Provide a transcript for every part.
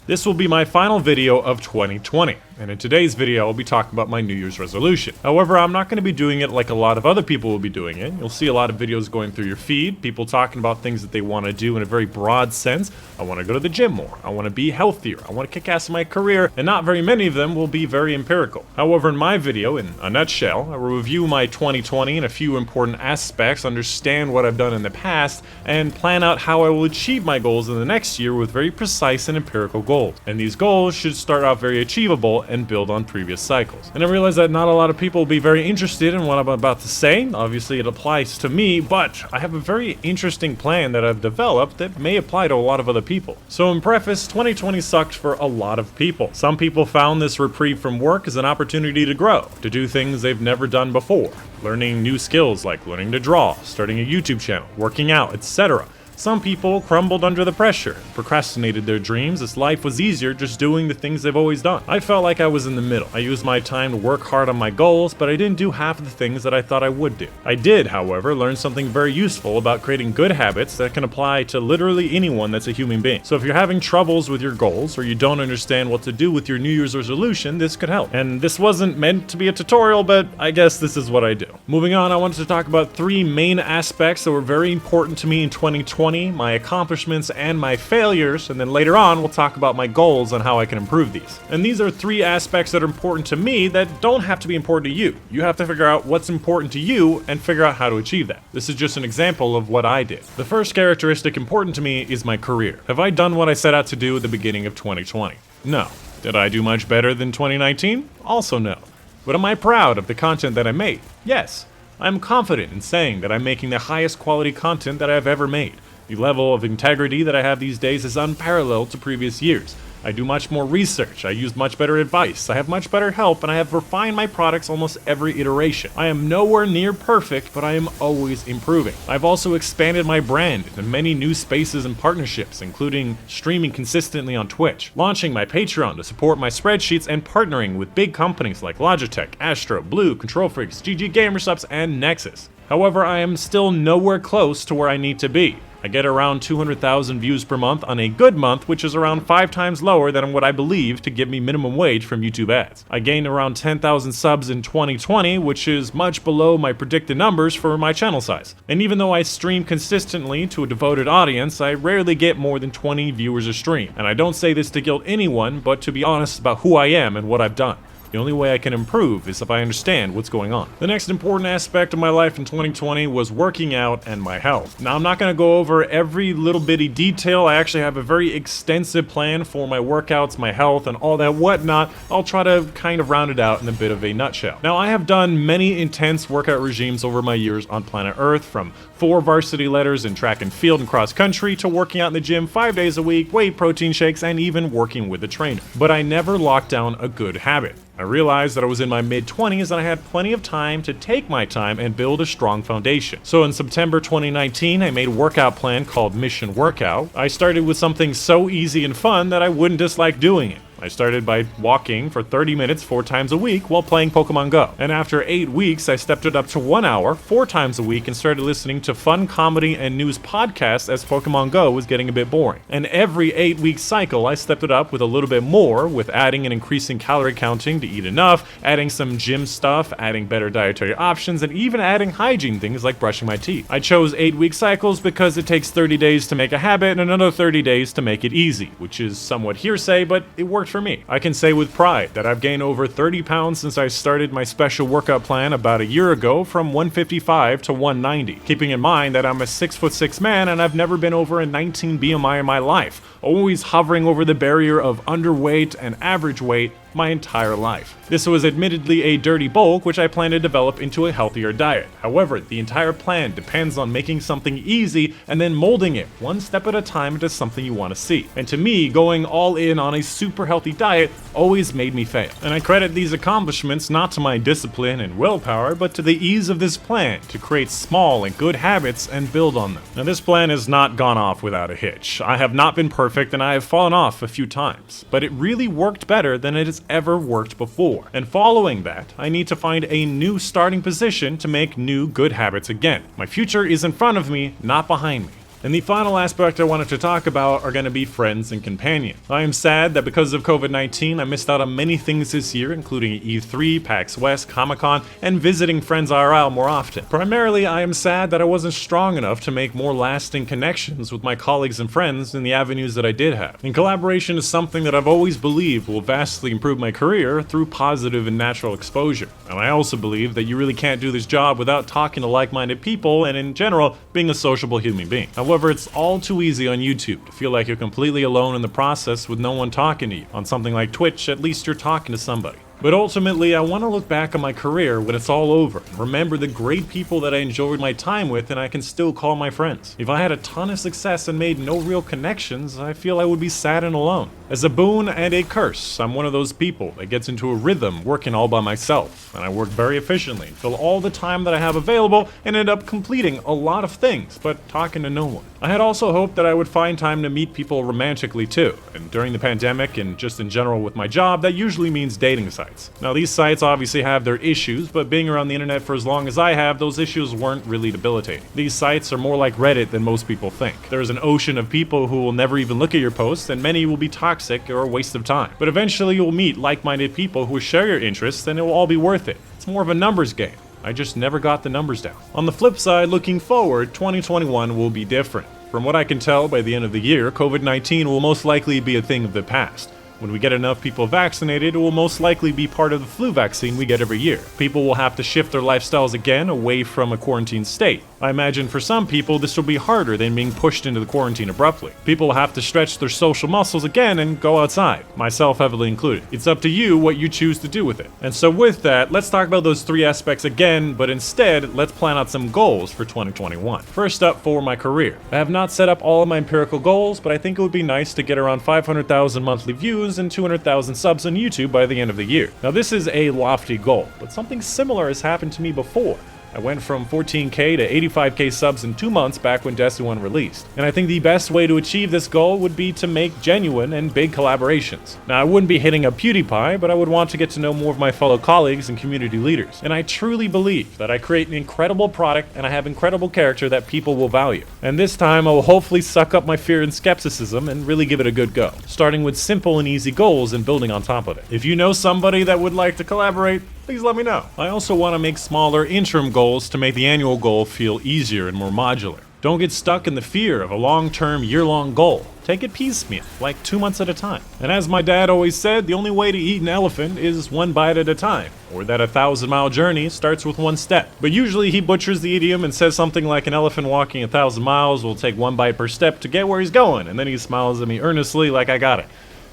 This will be my final video of 2020, and in today's video I'll be talking about my New Year's resolution. However, I'm not going to be doing it like a lot of other people will be doing it. You'll see a lot of videos going through your feed, people talking about things that they want to do in a very broad sense. I want to go to the gym more, I want to be healthier, I want to kick ass in my career, and not very many of them will be very empirical. However, in my video, in a nutshell, I will review my 2020 and a few important aspects, understand what I've done in the past, and plan out how I will achieve my goals in the next year with very precise and empirical goals. And these goals should start out very achievable and build on previous cycles. And I realize that not a lot of people will be very interested in what I'm about to say. Obviously it applies to me, but I have a very interesting plan that I've developed that may apply to a lot of other people. So in preface, 2020 sucked for a lot of people. Some people found this reprieve from work as an opportunity to grow, to do things they've never done before, learning new skills like learning to draw, starting a YouTube channel, working out, etc. Some people crumbled under the pressure, procrastinated their dreams as life was easier just doing the things they've always done. I felt like I was in the middle. I used my time to work hard on my goals, but I didn't do half of the things that I thought I would do. I did, however, learn something very useful about creating good habits that can apply to literally anyone that's a human being. So if you're having troubles with your goals, or you don't understand what to do with your New Year's resolution, this could help. And this wasn't meant to be a tutorial, but I guess this is what I do. Moving on, I wanted to talk about three main aspects that were very important to me in 2020. My accomplishments and my failures, and then later on we'll talk about my goals and how I can improve these. And these are three aspects that are important to me that don't have to be important to you. You have to figure out what's important to you and figure out how to achieve that. This is just an example of what I did. The first characteristic important to me is my career. Have I done what I set out to do at the beginning of 2020? No. Did I do much better than 2019? Also no. But am I proud of the content that I made? Yes. I'm confident in saying that I'm making the highest quality content that I've ever made. The level of integrity that I have these days is unparalleled to previous years. I do much more research, I use much better advice, I have much better help, and I have refined my products almost every iteration. I am nowhere near perfect, but I am always improving. I've also expanded my brand into many new spaces and partnerships, including streaming consistently on Twitch, launching my Patreon to support my spreadsheets, and partnering with big companies like Logitech, Astro, Blue, Control Freaks, GG Gamersubs, and Nexus. However, I am still nowhere close to where I need to be. I get around 200,000 views per month on a good month, which is around 5 times lower than what I believe to give me minimum wage from YouTube ads. I gained around 10,000 subs in 2020, which is much below my predicted numbers for my channel size. And even though I stream consistently to a devoted audience, I rarely get more than 20 viewers a stream. And I don't say this to guilt anyone, but to be honest about who I am and what I've done. The only way I can improve is if I understand what's going on. The next important aspect of my life in 2020 was working out and my health. Now, I'm not going to go over every little bitty detail. I actually have a very extensive plan for my workouts, my health, and all that whatnot. I'll try to kind of round it out in a bit of a nutshell. Now, I have done many intense workout regimes over my years on planet Earth, from 4 varsity letters in track and field and cross country to working out in the gym 5 days a week, whey protein shakes, and even working with a trainer. But I never locked down a good habit. I realized that I was in my mid-20s and I had plenty of time to take my time and build a strong foundation. So in September 2019, I made a workout plan called Mission Workout. I started with something so easy and fun that I wouldn't dislike doing it. I started by walking for 30 minutes 4 times a week while playing Pokemon Go. And after 8 weeks, I stepped it up to 1 hour, 4 times a week, and started listening to fun comedy and news podcasts as Pokemon Go was getting a bit boring. And every 8-week cycle, I stepped it up with a little bit more, with adding and increasing calorie counting to eat enough, adding some gym stuff, adding better dietary options, and even adding hygiene things like brushing my teeth. I chose 8-week cycles because it takes 30 days to make a habit and another 30 days to make it easy, which is somewhat hearsay, but it worked for me. I can say with pride that I've gained over 30 pounds since I started my special workout plan about a year ago, from 155 to 190. Keeping in mind that I'm a 6'6" man and I've never been over a 19 BMI in my life, always hovering over the barrier of underweight and average weight my entire life. This was admittedly a dirty bulk, which I plan to develop into a healthier diet. However, the entire plan depends on making something easy and then molding it one step at a time into something you want to see. And to me, going all in on a super healthy diet always made me fail. And I credit these accomplishments not to my discipline and willpower, but to the ease of this plan to create small and good habits and build on them. Now, this plan has not gone off without a hitch. I have not been perfect and I have fallen off a few times, but it really worked better than it has ever worked before. And following that, I need to find a new starting position to make new good habits again. My future is in front of me, not behind me. And the final aspect I wanted to talk about are going to be friends and companions. I am sad that because of COVID-19, I missed out on many things this year, including E3, PAX West, Comic-Con, and visiting friends IRL more often. Primarily, I am sad that I wasn't strong enough to make more lasting connections with my colleagues and friends in the avenues that I did have. And collaboration is something that I've always believed will vastly improve my career through positive and natural exposure. And I also believe that you really can't do this job without talking to like-minded people and, in general, being a sociable human being. However, it's all too easy on YouTube to feel like you're completely alone in the process with no one talking to you. On something like Twitch, at least you're talking to somebody. But ultimately, I want to look back on my career when it's all over and remember the great people that I enjoyed my time with and I can still call my friends. If I had a ton of success and made no real connections, I feel I would be sad and alone. As a boon and a curse, I'm one of those people that gets into a rhythm working all by myself, and I work very efficiently, fill all the time that I have available, and end up completing a lot of things, but talking to no one. I had also hoped that I would find time to meet people romantically too, and during the pandemic and just in general with my job, that usually means dating sites. Now these sites obviously have their issues, but being around the internet for as long as I have, those issues weren't really debilitating. These sites are more like Reddit than most people think. There's an ocean of people who will never even look at your posts, and many will be toxic or a waste of time. But eventually you'll meet like-minded people who share your interests and it will all be worth it. It's more of a numbers game. I just never got the numbers down. On the flip side, looking forward, 2021 will be different. From what I can tell, by the end of the year, COVID-19 will most likely be a thing of the past. When we get enough people vaccinated, it will most likely be part of the flu vaccine we get every year. People will have to shift their lifestyles again away from a quarantine state. I imagine for some people this will be harder than being pushed into the quarantine abruptly. People will have to stretch their social muscles again and go outside, myself heavily included. It's up to you what you choose to do with it. And so with that, let's talk about those three aspects again, but instead, let's plan out some goals for 2021. First up, for my career. I have not set up all of my empirical goals, but I think it would be nice to get around 500,000 monthly views and 200,000 subs on YouTube by the end of the year. Now this is a lofty goal, but something similar has happened to me before. I went from 14k to 85k subs in 2 months back when Destiny 1 released. And I think the best way to achieve this goal would be to make genuine and big collaborations. Now I wouldn't be hitting up PewDiePie, but I would want to get to know more of my fellow colleagues and community leaders. And I truly believe that I create an incredible product and I have incredible character that people will value. And this time I will hopefully suck up my fear and skepticism and really give it a good go, starting with simple and easy goals and building on top of it. If you know somebody that would like to collaborate, please let me know. I also want to make smaller interim goals to make the annual goal feel easier and more modular. Don't get stuck in the fear of a long-term, year-long goal. Take it piecemeal, like 2 months at a time. And as my dad always said, the only way to eat an elephant is one bite at a time, or that a 1,000-mile journey starts with one step. But usually he butchers the idiom and says something like an elephant walking 1,000 miles will take one bite per step to get where he's going, and then he smiles at me earnestly like I got it.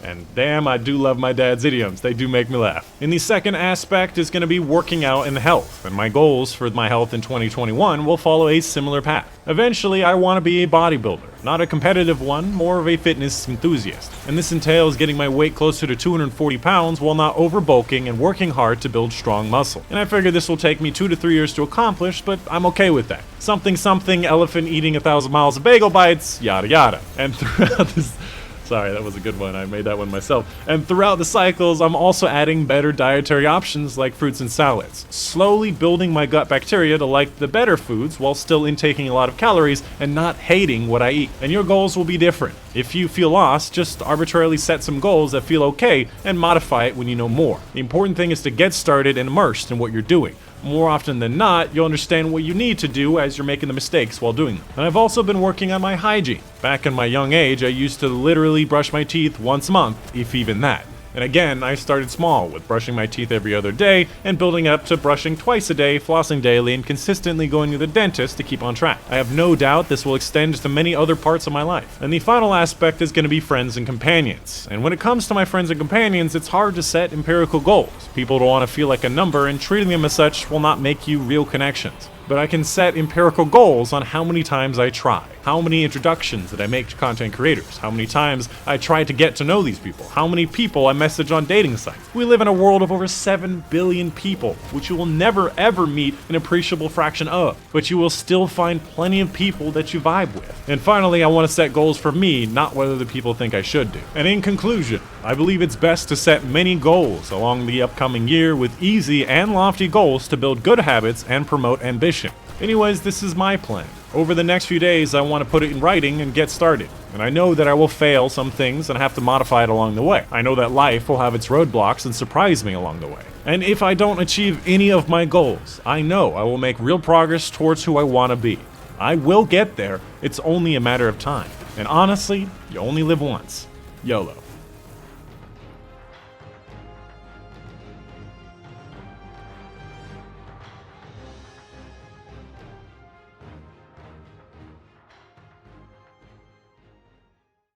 And damn, I do love my dad's idioms. They do make me laugh. And the second aspect is going to be working out and health. And my goals for my health in 2021 will follow a similar path. Eventually, I want to be a bodybuilder. Not a competitive one, more of a fitness enthusiast. And this entails getting my weight closer to 240 pounds while not overbulking and working hard to build strong muscle. And I figure this will take me 2 to 3 years to accomplish, but I'm okay with that. Something, elephant eating 1,000 miles of bagel bites, yada yada. And throughout this... Sorry, that was a good one. I made that one myself. And throughout the cycles, I'm also adding better dietary options like fruits and salads, slowly building my gut bacteria to like the better foods while still intaking a lot of calories and not hating what I eat. And your goals will be different. If you feel lost, just arbitrarily set some goals that feel okay and modify it when you know more. The important thing is to get started and immersed in what you're doing. More often than not, you'll understand what you need to do as you're making the mistakes while doing them. And I've also been working on my hygiene. Back in my young age, I used to literally brush my teeth once a month, if even that. And again, I started small, with brushing my teeth every other day, and building up to brushing twice a day, flossing daily, and consistently going to the dentist to keep on track. I have no doubt this will extend to many other parts of my life. And the final aspect is going to be friends and companions. And when it comes to my friends and companions, it's hard to set empirical goals. People don't want to feel like a number, and treating them as such will not make you real connections. But I can set empirical goals on how many times I try, how many introductions that I make to content creators, how many times I try to get to know these people, how many people I message on dating sites. We live in a world of over 7 billion people, which you will never ever meet an appreciable fraction of, but you will still find plenty of people that you vibe with. And finally, I want to set goals for me, not what other people think I should do. And in conclusion, I believe it's best to set many goals along the upcoming year with easy and lofty goals to build good habits and promote ambition. Anyways, this is my plan. Over the next few days, I want to put it in writing and get started. And I know that I will fail some things and have to modify it along the way. I know that life will have its roadblocks and surprise me along the way. And if I don't achieve any of my goals, I know I will make real progress towards who I want to be. I will get there, it's only a matter of time. And honestly, you only live once. YOLO.